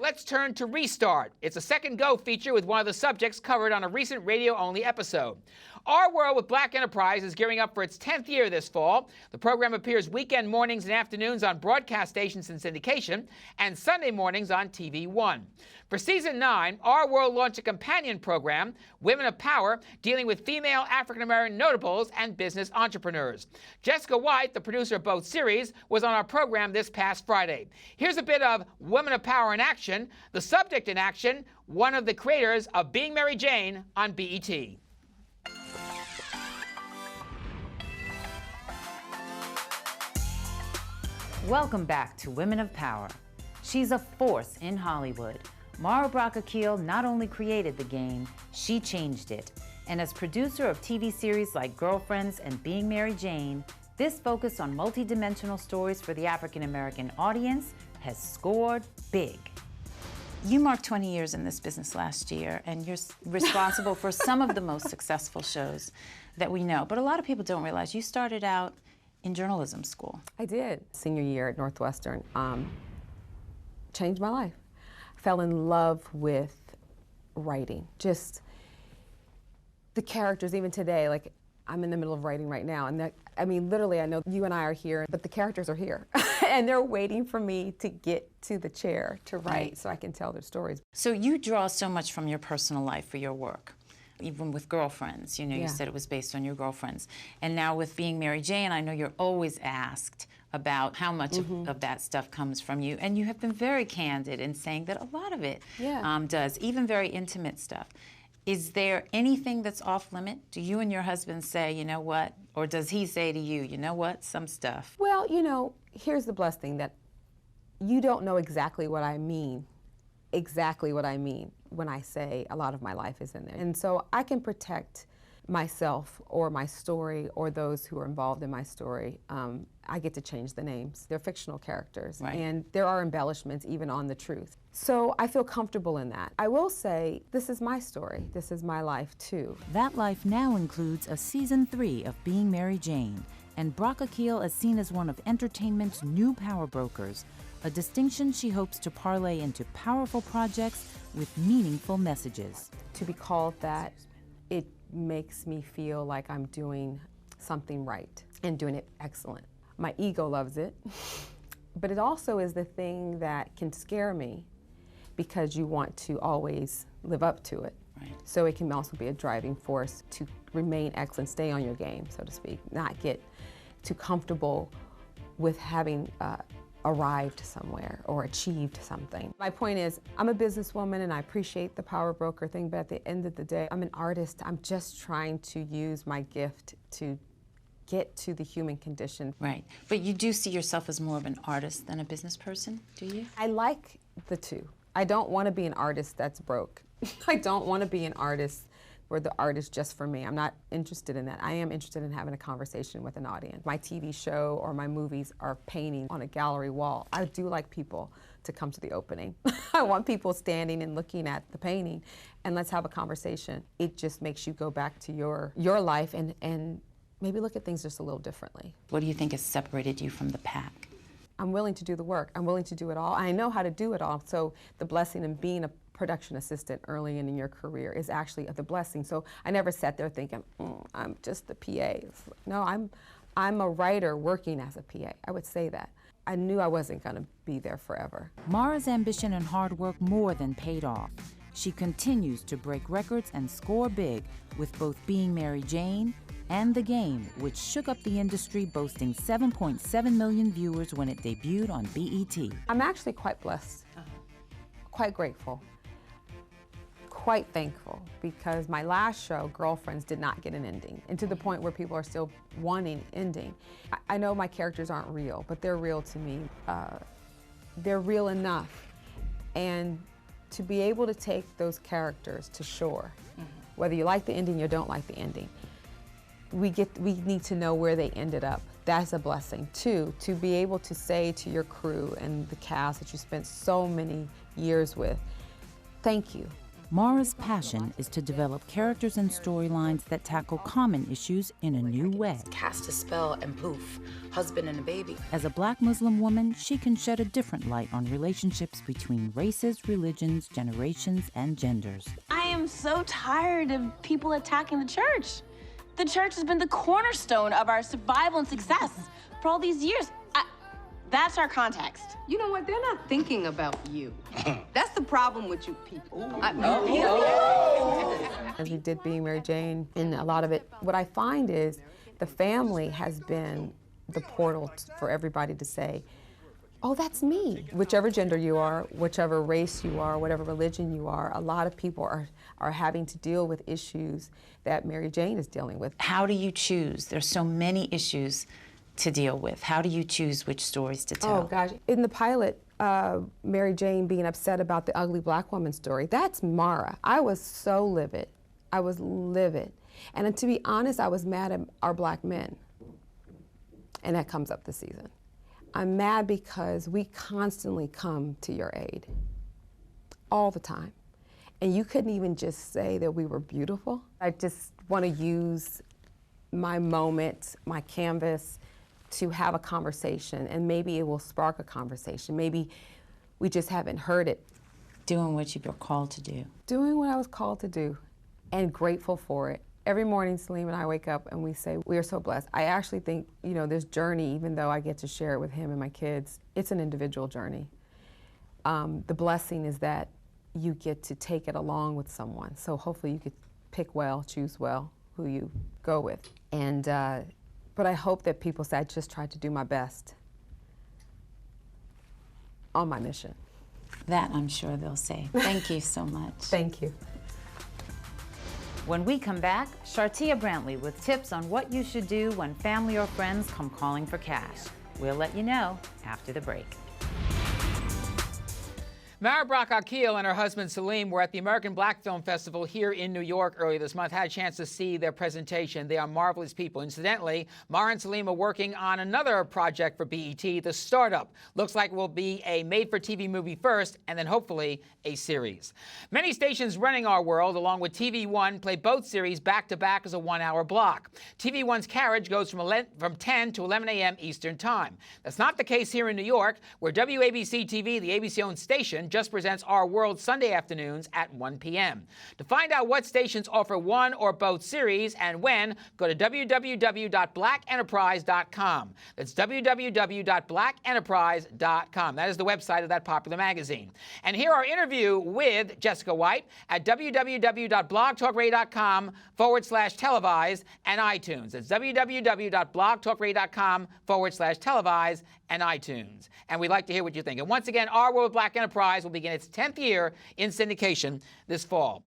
let's turn to Restart. It's a second go feature with one of the subjects covered on a recent radio-only episode. Our World with Black Enterprise is gearing up for its 10th year this fall. The program appears weekend mornings and afternoons on broadcast stations and syndication, and Sunday mornings on TV One. For season 9, Our World launched a companion program, Women of Power, dealing with female African-American notables and business entrepreneurs. Jessica White, the producer of both series, was on our program this past Friday. Here's a bit of Women of Power in action, the subject in action, one of the creators of Being Mary Jane on BET. Welcome back to Women of Power. She's a force in Hollywood. Mara Brock Akil not only created the game, she changed it. And as producer of TV series like Girlfriends and Being Mary Jane, this focus on multidimensional stories for the African-American audience has scored big. You marked 20 years in this business last year, and you're responsible for some of the most successful shows that we know. But a lot of people don't realize you started out in journalism school. I did. Senior year at Northwestern changed my life. Fell in love with writing. Just the characters, even today, like I'm in the middle of writing right now, and I mean, literally, I know you and I are here, but the characters are here. And they're waiting for me to get to the chair to write so I can tell their stories. So you draw so much from your personal life for your work. Even with Girlfriends, you know, you said it was based on your girlfriends. And now with Being Mary Jane, I know you're always asked about how much of that stuff comes from you. And you have been very candid in saying that a lot of it does, even very intimate stuff. Is there anything that's off limit? Do you and your husband say, you know what? Or does he say to you, you know what, some stuff? Well, you know, here's the blessed thing, that you don't know exactly what I mean when I say a lot of my life is in there. And so I can protect myself or my story or those who are involved in my story. I get to change the names. They're fictional characters, and there are embellishments even on the truth. So I feel comfortable in that. I will say, this is my story. This is my life too. That life now includes a season 3 of Being Mary Jane, and Brock Akil is seen as one of entertainment's new power brokers, a distinction she hopes to parlay into powerful projects with meaningful messages. To be called that, it makes me feel like I'm doing something right and doing it excellent. My ego loves it, but it also is the thing that can scare me because you want to always live up to it. So it can also be a driving force to remain excellent, stay on your game, so to speak, not get too comfortable with having arrived somewhere or achieved something. My point is, I'm a businesswoman and I appreciate the power broker thing, but at the end of the day, I'm an artist. I'm just trying to use my gift to get to the human condition. Right, but you do see yourself as more of an artist than a business person, do you? I like the two. I don't want to be an artist that's broke. I don't want to be an artist where the art is just for me. I'm not interested in that. I am interested in having a conversation with an audience. My TV show or my movies are painting on a gallery wall. I do like people to come to the opening. I want people standing and looking at the painting, and let's have a conversation. It just makes you go back to your life and maybe look at things just a little differently. What do you think has separated you from the pack? I'm willing to do the work. I'm willing to do it all. I know how to do it all. So the blessing in being a production assistant early in your career is actually the blessing. So I never sat there thinking, I'm just the PA. No, I'm a writer working as a PA. I would say that. I knew I wasn't going to be there forever. Mara's ambition and hard work more than paid off. She continues to break records and score big with both Being Mary Jane and The Game, which shook up the industry, boasting 7.7 million viewers when it debuted on BET. I'm actually quite blessed, quite grateful, quite thankful, because my last show, Girlfriends, did not get an ending, and to the point where people are still wanting ending. I know my characters aren't real, but they're real to me. They're real enough, and to be able to take those characters to shore, whether you like the ending or don't like the ending, we need to know where they ended up. That's a blessing. Two, to be able to say to your crew and the cast that you spent so many years with, thank you. Mara's passion is to develop characters and storylines that tackle common issues in a new way. Cast a spell and poof, husband and a baby. As a Black Muslim woman, she can shed a different light on relationships between races, religions, generations, and genders. I am so tired of people attacking the church. The church has been the cornerstone of our survival and success for all these years. That's our context. You know what? They're not thinking about you. That's the problem with you people. As we did Being Mary Jane, and a lot of it, what I find is the family has been the portal for everybody to say, oh, that's me. Whichever gender you are, whichever race you are, whatever religion you are, a lot of people are having to deal with issues that Mary Jane is dealing with. How do you choose? There's so many issues to deal with. How do you choose which stories to tell? Oh gosh, in the pilot, Mary Jane being upset about the ugly Black woman story, that's Mara. I was so livid. I was livid. And to be honest, I was mad at our Black men. And that comes up this season. I'm mad because we constantly come to your aid, all the time. And you couldn't even just say that we were beautiful. I just want to use my moment, my canvas, to have a conversation, and maybe it will spark a conversation. Maybe we just haven't heard it. Doing what you were called to do. Doing what I was called to do, and grateful for it. Every morning, Salim and I wake up and we say, we are so blessed. I actually think, you know, this journey, even though I get to share it with him and my kids, it's an individual journey. The blessing is that you get to take it along with someone. So hopefully you could pick well, choose well who you go with. And, but I hope that people say I just tried to do my best on my mission. That I'm sure they'll say. Thank you so much. Thank you. When we come back, Shartia Brantley with tips on what you should do when family or friends come calling for cash. We'll let you know after the break. Mara Brock Akil and her husband Salim were at the American Black Film Festival here in New York earlier this month. Had a chance to see their presentation. They are marvelous people. Incidentally, Mara and Salim are working on another project for BET, The Startup. Looks like it will be a made-for-TV movie first, and then hopefully a series. Many stations running our world, along with TV One, play both series back-to-back as a one-hour block. TV One's carriage goes from 10 to 11 a.m. Eastern Time. That's not the case here in New York, where WABC-TV, the ABC-owned station, just presents Our World Sunday afternoons at 1 p.m. To find out what stations offer one or both series and when, go to www.blackenterprise.com. That's www.blackenterprise.com. That is the website of that popular magazine. And here our interview with Jessica White at www.blogtalkradio.com/televised and iTunes. That's www.blogtalkradio.com/televised and iTunes. And we'd like to hear what you think. And once again, Our World with Black Enterprise will begin its 10th year in syndication this fall.